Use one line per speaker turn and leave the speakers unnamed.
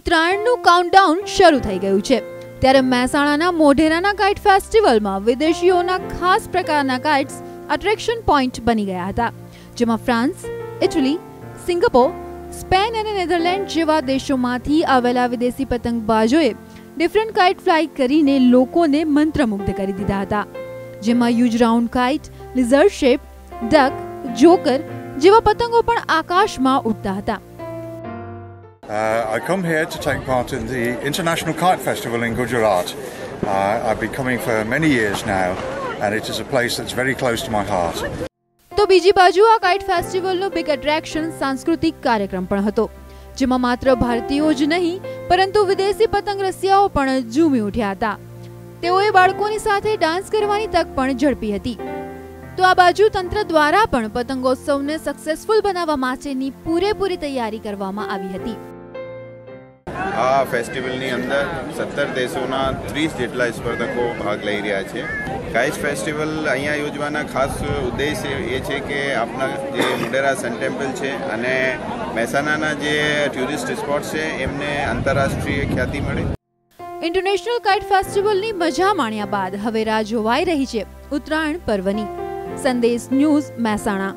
ઉત્તરાયણનું countdown શરૂ થઈ ગયું છે ત્યારે મહેસાણાના મોઢેરાના કાઇટ ફેસ્ટિવલમાં વિદેશીઓના ખાસ પ્રકારના કાઇટ્સ અટ્રેક્શન પોઈન્ટ બની ગયા હતા, જેમાં ફ્રાન્સ, ઇટલી, સિંગાપોર, સ્પેન અને નેધરલેન્ડ જેવા દેશોમાંથી આવેલા વિદેશી પતંગબાજોએ ડિફરન્ટ કાઇટ ફ્લાય કરીને લોકોને મંત્રમુગ્ધ કરી દીધા હતા, જેમાં huge round kite, lizard shape, duck, joker જેવા પતંગો પણ આકાશમાં ઉડતા હતા.
I come here to take part in the International Kite Festival in Gujarat. I've been coming for many years now and it is a place that's very close to my heart.
તો બીજી બાજુ આ kite ફેસ્ટિવલનો big attraction સાંસ્કૃતિક કાર્યક્રમ પણ હતો, જેમાં માત્ર ભારતીયો જ નહીં પરંતુ વિદેશી પતંગ રસિયાઓ પણ ઝૂમી ઉઠ્યા હતા. તેઓએ બાળકોની સાથે ડાન્સ કરવાની તક પણ ઝડપી હતી. તો આ બાજુ તંત્ર દ્વારા પણ પતંગોત્સવને સક્સેસફુલ બનાવવા માટેની પૂરેપૂરી તૈયારી કરવામાં આવી હતી.
આ ફેસ્ટિવલની અંદર 17 દેશોના 30 જેટલા સ્પર્ધકો ભાગ લઈ રહ્યા છે. કાઇટ ફેસ્ટિવલ અહીંયા યોજવાના ખાસ ઉદ્દેશ્ય એ છે કે આપણા જે મોઢેરા સન ટેમ્પલ છે અને મહેસાણાના જે ટુરિસ્ટ સ્પોટ છે એમને આંતરરાષ્ટ્રીય ખ્યાતિ મળે.
ઇન્ટરનેશનલ કાઇટ ફેસ્ટિવલની મજા માણ્યા બાદ હવે રાહ જોવાઈ રહી છે ઉત્તરાયણ પર્વની. સંદેશ ન્યૂઝ, મહેસાણા.